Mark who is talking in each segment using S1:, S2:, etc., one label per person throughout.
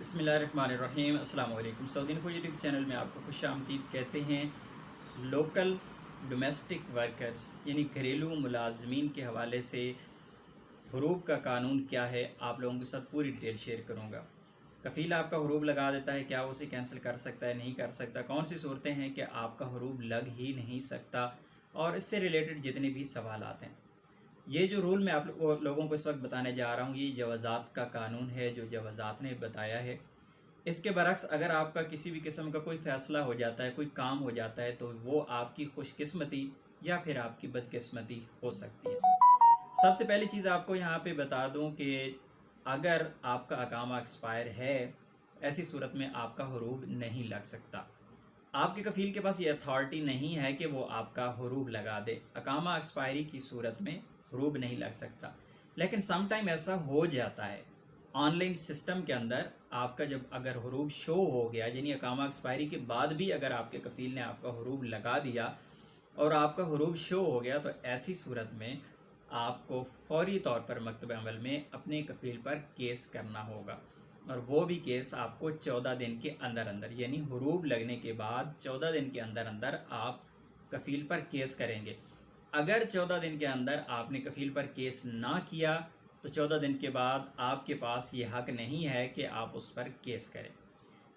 S1: बिस्मिल्लाहिर्रहमानिर्रहीम। अस्सलाम वालेकुम। सऊदी इन्फो यूट्यूब चैनल में आपको खुश आमदीद कहते हैं। लोकल डोमेस्टिक वर्कर्स यानी घरेलू मुलाजमीन के हवाले से हरूब का कानून क्या है, आप लोगों के साथ पूरी डिटेल शेयर करूँगा। कफ़ील आपका हरूब लगा देता है, क्या उसे कैंसिल कर सकता है, नहीं कर सकता, कौन सी सूरतें हैं कि आपका हरूब लग ही नहीं सकता, और इससे रिलेटेड जितने भी सवालात हैं। ये जो रूल मैं आप लोगों को इस वक्त बताने जा रहा हूँ, ये जवाज़ात का कानून है जो जवाज़ात ने बताया है। इसके बरक्स अगर आपका किसी भी किस्म का कोई फ़ैसला हो जाता है, कोई काम हो जाता है, तो वो आपकी खुशकिस्मती या फिर आपकी बदकिस्मती हो सकती है। सबसे पहली चीज़ आपको यहाँ पे बता दूँ कि अगर आपका अकामा एक्सपायर है, ऐसी सूरत में आपका हरूब नहीं लग सकता। आपके कफ़ील के पास ये अथॉरिटी नहीं है कि वो आपका हरूब लगा दे। अकामा एक्सपायरी की सूरत में हरूब नहीं लग सकता, लेकिन सम टाइम ऐसा हो जाता है। ऑनलाइन सिस्टम के अंदर आपका जब अगर हरूब शो हो गया, यानी अकामा एक्सपायरी के बाद भी अगर आपके कफ़ील ने आपका हरूब लगा दिया और आपका हरूब शो हो गया, तो ऐसी सूरत में आपको फौरी तौर पर मकतब अमल में अपने कफ़ील पर केस करना होगा, और वो भी केस आपको 14 दिन के अंदर अंदर, यानी हरूब लगने के बाद 14 दिन के अंदर अंदर आप कफ़ील पर केस करेंगे। अगर 14 दिन के अंदर आपने कफ़ील पर केस ना किया, तो 14 दिन के बाद आपके पास ये हक़ नहीं है कि आप उस पर केस करें।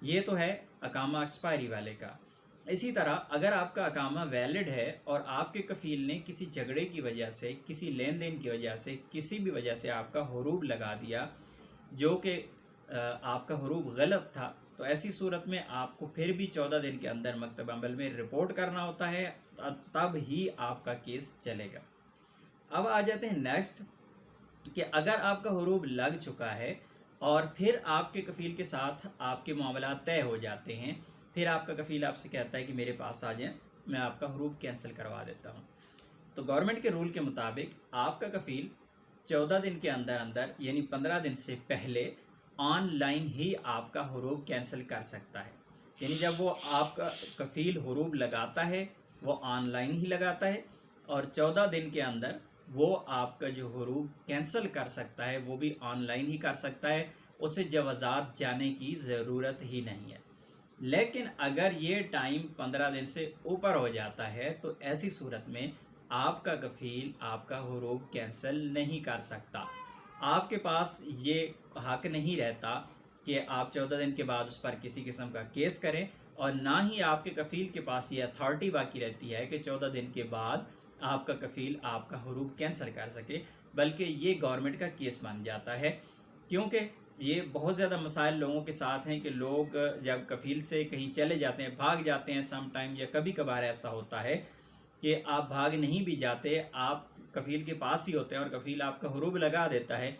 S1: ये तो है अकामा एक्सपायरी वाले का। इसी तरह अगर आपका अकामा वैलिड है और आपके कफ़ील ने किसी झगड़े की वजह से, किसी लेन देन की वजह से, किसी भी वजह से आपका हरूब लगा दिया जो कि आपका हरूब गलत था, तो ऐसी सूरत में आपको फिर भी 14 दिन के अंदर मकतब अमल में रिपोर्ट करना होता है, तब ही आपका केस चलेगा। अब आ जाते हैं नेक्स्ट कि अगर आपका हरूब लग चुका है और फिर आपके कफ़ील के साथ आपके मामला तय हो जाते हैं, फिर आपका कफ़ील आपसे कहता है कि मेरे पास आ जाएं, मैं आपका हरूब कैंसिल करवा देता हूं, तो गवर्नमेंट के रूल के मुताबिक आपका कफ़ील 14 दिन के अंदर अंदर, यानी 15 दिन से पहले ऑनलाइन ही आपका हरूब कैंसिल कर सकता है। यानी जब वो आपका कफ़ील हरूब लगाता है, वो ऑनलाइन ही लगाता है, और 14 दिन के अंदर वो आपका जो हरूब कैंसिल कर सकता है, वो भी ऑनलाइन ही कर सकता है, उसे जवाज़ात जाने की ज़रूरत ही नहीं है। लेकिन अगर ये टाइम 15 दिन से ऊपर हो जाता है, तो ऐसी सूरत में आपका कफ़ील आपका हरूब कैंसिल नहीं कर सकता। आपके पास ये हक़ नहीं रहता कि आप 14 दिन के बाद उस पर किसी किस्म का केस करें, और ना ही आपके कफ़ील के पास ये अथॉरिटी बाकी रहती है कि 14 दिन के बाद आपका कफ़ील आपका हरूब कैंसिल कर सके, बल्कि ये गवर्नमेंट का केस बन जाता है। क्योंकि ये बहुत ज़्यादा मसाइल लोगों के साथ हैं कि लोग जब कफ़ील से कहीं चले जाते हैं, भाग जाते हैं सम टाइम, या कभी कभार ऐसा होता है कि आप भाग नहीं भी जाते, आप कफ़ील के पास ही होते हैं और कफ़ील आपका हरूब लगा देता है,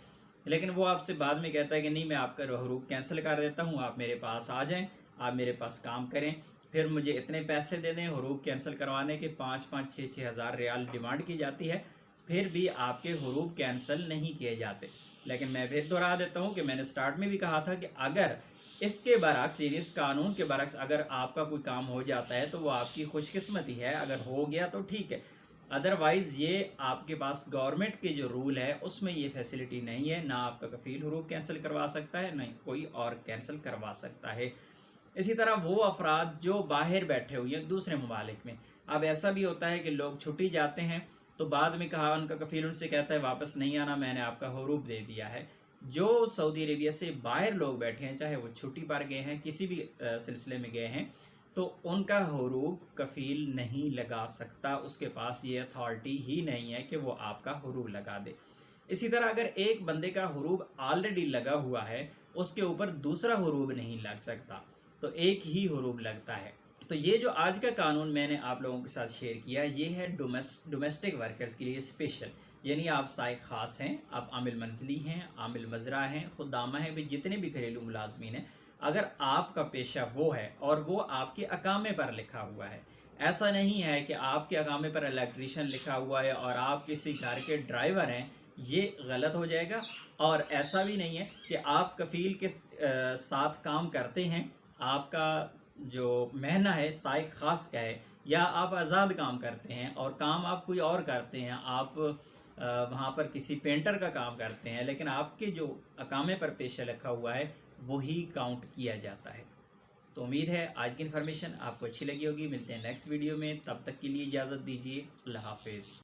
S1: लेकिन वो आपसे बाद में कहता है कि नहीं, मैं आपका हरूब कैंसिल कर देता हूँ, आप मेरे पास आ जाएं, आप मेरे पास काम करें, फिर मुझे इतने पैसे दे दें। हरूब कैंसिल करवाने के 5-5, 6-6 हज़ार रियाल डिमांड की जाती है, फिर भी आपके हरूब कैंसिल नहीं किए जाते। लेकिन मैं फिर दोहरा देता हूँ कि मैंने स्टार्ट में भी कहा था कि अगर इसके बरक्स, यानी इस कानून के बरक्स अगर आपका कोई काम हो जाता है, तो वो आपकी खुशकिस्मती है, अगर हो गया तो ठीक है, अदरवाइज़ ये आपके पास गवर्नमेंट के जो रूल है उसमें ये फैसिलिटी नहीं है। ना आपका कफ़ील हरूब कैंसिल करवा सकता है, नहीं कोई और कैंसिल करवा सकता है। इसी तरह वो अफराद जो बाहर बैठे हुए हैं दूसरे ममालिक में, अब ऐसा भी होता है कि लोग छुट्टी जाते हैं, तो बाद में कहा उनका कफ़ील उनसे कहता है वापस नहीं आना, मैंने आपका हरूब दे दिया है। जो सऊदी अरेबिया से बाहर लोग बैठे हैं, चाहे वो छुट्टी पर गए हैं, किसी भी सिलसिले में गए हैं, तो उनका हरूब कफ़ील नहीं लगा सकता, उसके पास ये अथॉरिटी ही नहीं है कि वो आपका हरूब लगा दे। इसी तरह अगर एक बंदे का हरूब ऑलरेडी लगा हुआ है, उसके ऊपर दूसरा हरूब नहीं लग सकता, तो एक ही हरूब लगता है। तो ये जो आज का कानून मैंने आप लोगों के साथ शेयर किया, ये है डोमेस्टिक वर्कर्स के लिए स्पेशल, यानी आप साइक ख़ास हैं, आप आमिल मंजली हैं, आमिल वज़रा हैं, खुदामा हैं, भी जितने भी घरेलू मुलाजमीन हैं, अगर आपका पेशा वो है और वो आपके अकामे पर लिखा हुआ है, ऐसा नहीं है कि आपके अकामे पर इलेक्ट्रीशियन लिखा हुआ है और आप किसी घर के ड्राइवर हैं, ये गलत हो जाएगा। और ऐसा भी नहीं है कि आप कफ़ील के साथ काम करते हैं, आपका जो महीना है साइक ख़ास का है, या आप आज़ाद काम करते हैं और काम आप कोई और करते हैं, आप वहाँ पर किसी पेंटर का काम करते हैं, लेकिन आपके जो अकामे पर पेशा लिखा हुआ है وہی کاؤنٹ کیا جاتا ہے۔ تو امید ہے آج کی انفارمیشن آپ کو اچھی لگی ہوگی۔ ملتے ہیں نیکسٹ ویڈیو میں، تب تک کے لیے اجازت دیجیے، اللہ حافظ۔